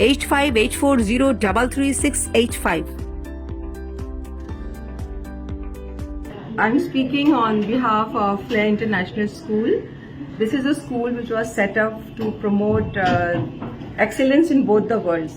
8584033685। I'm speaking on behalf of Flair International School. This is a school which was set up to promote excellence in both the worlds.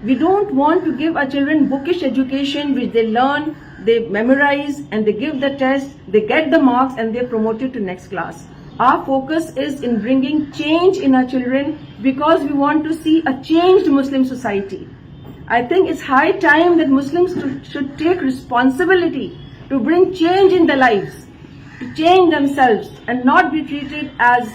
We don't want to give our children bookish education which they learn, they memorize and they give the test, they get the marks and they're promoted to next class. Our focus is in bringing change in our children because we want to see a changed Muslim society. I think it's high time that Muslims should take responsibility to bring change in their lives, to change themselves and not be treated as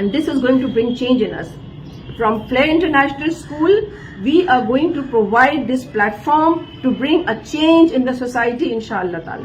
And this is going to bring change in us. From Flair International School, we are going to provide this platform to bring a change in the society, inshallah ta'ala.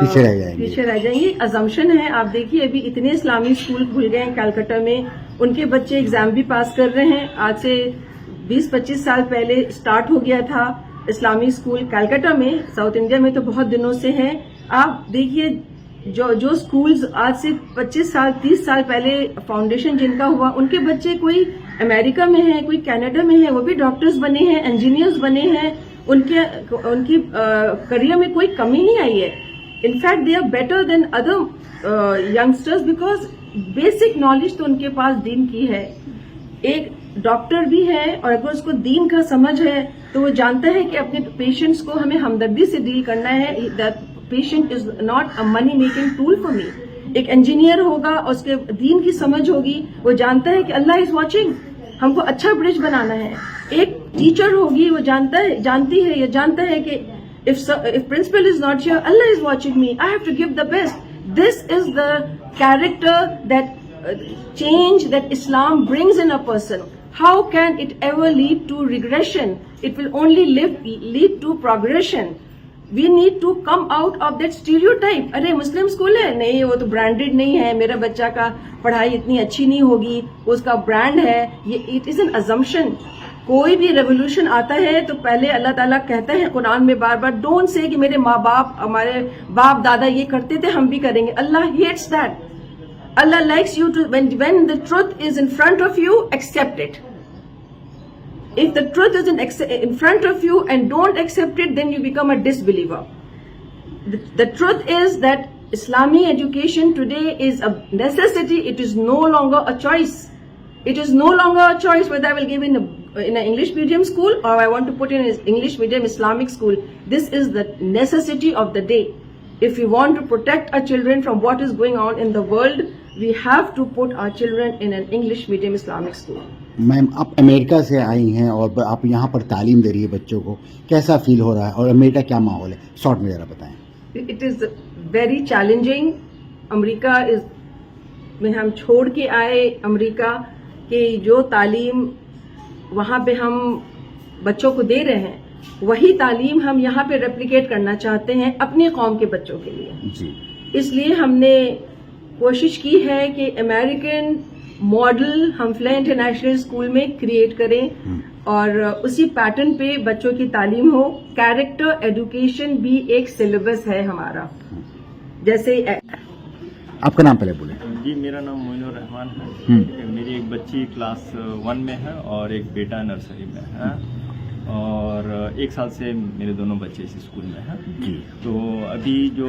پیچھے رہ جائیں گے. پیچھے رہ جائیں گے. Assumption ہے. آپ دیکھیے ابھی اتنے اسلامی اسکول کھل گئے ہیں کلکتہ میں, ان کے بچے ایگزام بھی پاس کر رہے ہیں. آج سے 20-25 سال پہلے اسٹارٹ ہو گیا تھا اسلامی اسکول کلکتہ میں. ساؤتھ انڈیا میں تو بہت دنوں سے ہے. آپ دیکھیے جو اسکولز آج سے 25 سال 30 سال پہلے فاؤنڈیشن جن کا ہوا, ان کے بچے کوئی امریکہ میں ہیں, کوئی کینیڈا میں ہیں, وہ بھی ڈاکٹرز بنے ہیں, انجینئرز بنے ہیں. ان کی کریئر میں کوئی کمی نہیں آئی ہے. In fact they are better than other youngsters because basic knowledge تو ان کے پاس دین کی ہے. ایک ڈاکٹر بھی ہے اور اگر اس کو دین کا سمجھ ہے تو وہ جانتا ہے کہ اپنے پیشنٹس کو ہمیں ہمدردی سے ڈیل کرنا ہے. That patient is not a money making tool for me. ایک انجینئر ہوگا اور اس کے دین کی سمجھ ہوگی, وہ جانتا ہے کہ اللہ از واچنگ, ہم کو اچھا برج بنانا ہے. ایک ٹیچر ہوگی, وہ جانتی ہے یا جانتا ہے کہ if principal is not here, Allah is watching me, I have to give the best. This is the character that change that Islam brings in a person. How can it ever lead to regression? It will only lead to progression. We need to come out of that stereotype. Array Muslim school ہے, نہیں وہ تو branded نہیں ہے, میرا بچہ کا پڑھائی اتنی اچھی نہیں ہوگی, اس کا برانڈ ہے. یہ اٹ از این ازمپشن. کوئی بھی ریولیوشن آتا ہے تو پہلے اللہ تعالیٰ کہتا ہے قرآن میں بار بار, ڈونٹ سے کہ میرے ماں باپ ہمارے باپ دادا یہ کرتے تھے ہم بھی کریں گے. Allah hates that. Allah likes you to when the truth is in front of you, accept it. If the truth is in front of you and don't accept it, then you become a disbeliever. The truth is that Islamic education today is a necessity. It is no longer a choice. It is no longer a choice whether I will give in an English medium school or I want to put in an English medium Islamic school. This is the necessity of the day. If we want to protect our children from what is going on in the world, we have to put our children in an English medium Islamic school. میم آپ امریکہ سے آئی ہیں اور آپ یہاں پر تعلیم دے رہی ہے بچوں کو, کیسا فیل ہو رہا ہے اور امریکہ کیا ماحول ہے, شارٹ میں ذرا بتائیں. It is very challenging. امریکہ میں ہم چھوڑ کے آئے امریکہ کہ جو تعلیم وہاں پہ ہم بچوں کو دے رہے ہیں وہی تعلیم ہم یہاں پہ ریپلیکیٹ کرنا چاہتے ہیں اپنی قوم کے بچوں کے لیے. جی, اس لیے ہم نے کوشش کی ہے کہ امریکن ماڈل ہم فلے انٹرنیشنل اسکول میں کریٹ کریں اور اسی پیٹرن پہ بچوں کی تعلیم ہو. کیریکٹر ایجوکیشن بھی ایک سلیبس ہے ہمارا. جیسے آپ کا نام پہلے بولیں. جی, میرا نام معین الرحمان ہے. میری ایک بچی کلاس 1 میں ہے اور ایک بیٹا نرسری میں ہے, اور 1 سال سے میرے دونوں بچے اس اسکول میں ہیں. جی, تو ابھی جو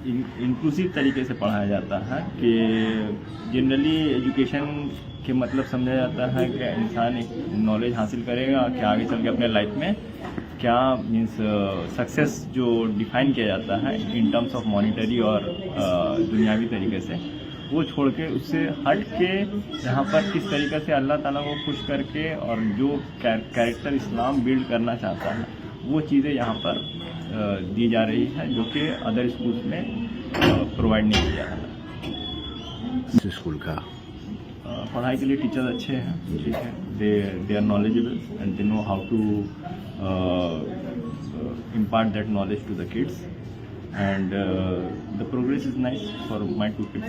انکلوسیو طریقے سے پڑھایا جاتا ہے کہ جنرلی ایجوکیشن کے مطلب سمجھا جاتا ہے کہ انسان ایک نالج حاصل کرے گا کہ آگے چل کے اپنے لائف میں کیا مینس سکسیس جو ڈیفائن کیا جاتا ہے ان ٹرمس آف مانیٹری اور دنیاوی طریقے سے, وہ چھوڑ کے اس سے ہٹ کے یہاں پر کس طریقے سے اللہ تعالیٰ کو خوش کر کے اور جو کیریکٹر اسلام بلڈ کرنا چاہتا ہے وہ چیزیں یہاں پر دی جا رہی ہے جو کہ ادر اسکولس میں پرووائڈ نہیں کیا جاتا. اسکول کا پڑھائی کے لیے ٹیچر اچھے ہیں, ٹھیک ہے, they are knowledgeable and they know how to impart that knowledge to the kids, and the progress is nice for my 2 kids.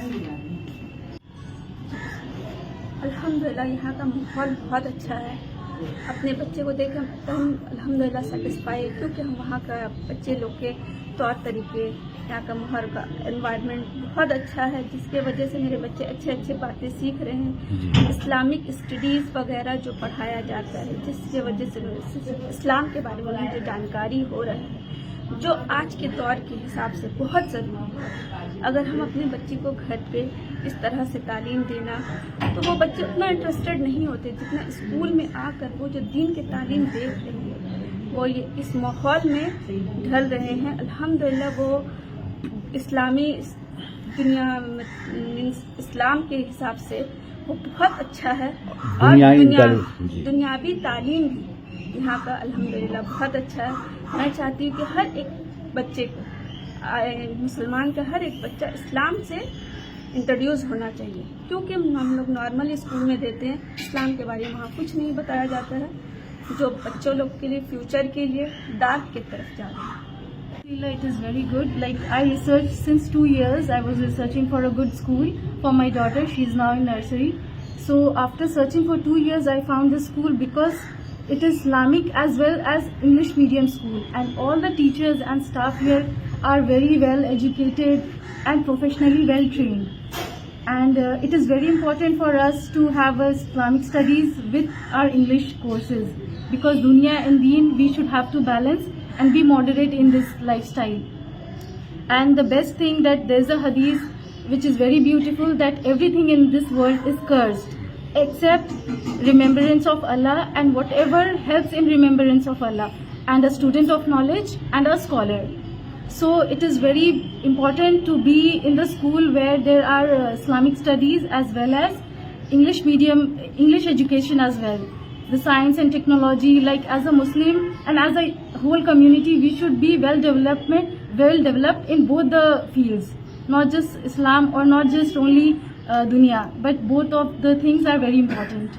الحمدللہ یہاں کا ماحول بہت اچھا ہے. اپنے بچے کو دیکھ کر ہم الحمدللہ سیٹسفائی, کیونکہ ہم وہاں کا بچے لوگ کے طور طریقے, یہاں کا ماحول کا انوائرمنٹ بہت اچھا ہے, جس کی وجہ سے میرے بچے اچھے باتیں سیکھ رہے ہیں. اسلامک اسٹڈیز وغیرہ جو پڑھایا جاتا ہے جس کی وجہ سے اسلام کے بارے میں مجھے جانکاری ہو رہی ہے, جو آج کے دور کے حساب سے بہت ضروری ہے. اگر ہم اپنے بچے کو گھر پہ اس طرح سے تعلیم دینا تو وہ بچے اتنا انٹرسٹڈ نہیں ہوتے جتنا اسکول میں آ کر وہ جو دین کی تعلیم دیکھ رہے ہیں وہ یہ اس ماحول میں ڈھل رہے ہیں. الحمدللہ وہ اسلامی دنیا اسلام کے حساب سے وہ بہت اچھا ہے, اور دنیاوی تعلیم بھی یہاں کا الحمدللہ بہت اچھا ہے. میں چاہتی ہوں کہ ہر ایک بچے کو, مسلمان کا ہر ایک بچہ اسلام سے انٹروڈیوس ہونا چاہیے, کیونکہ ہم لوگ نارملی اسکول میں دیتے ہیں اسلام کے بارے میں وہاں کچھ نہیں بتایا جاتا ہے جو بچوں لوگ کے لیے فیوچر کے لیے ڈارک کی طرف جا رہے ہیں. It is very good. Like I researched since 2 years. I was researching for a good school for my daughter. She is now in nursery. So after searching for 2 years, I found this school because it is Islamic as well as English medium school, and all the teachers and staff here are very well educated and professionally well trained. And it is very important for us to have Islamic studies with our English courses, because dunya and deen we should have to balance and be moderate in this lifestyle. And the best thing that there's a hadith which is very beautiful, that everything in this world is cursed except remembrance of Allah and whatever helps in remembrance of Allah, and a student of knowledge and a scholar. So it is very important to be in the school where there are Islamic studies as well as English medium, English education as well. The science and technology, like as a Muslim and as a whole community, we should be well developed in both the fields, not just Islam or not just only dunya, but both of the things are very important.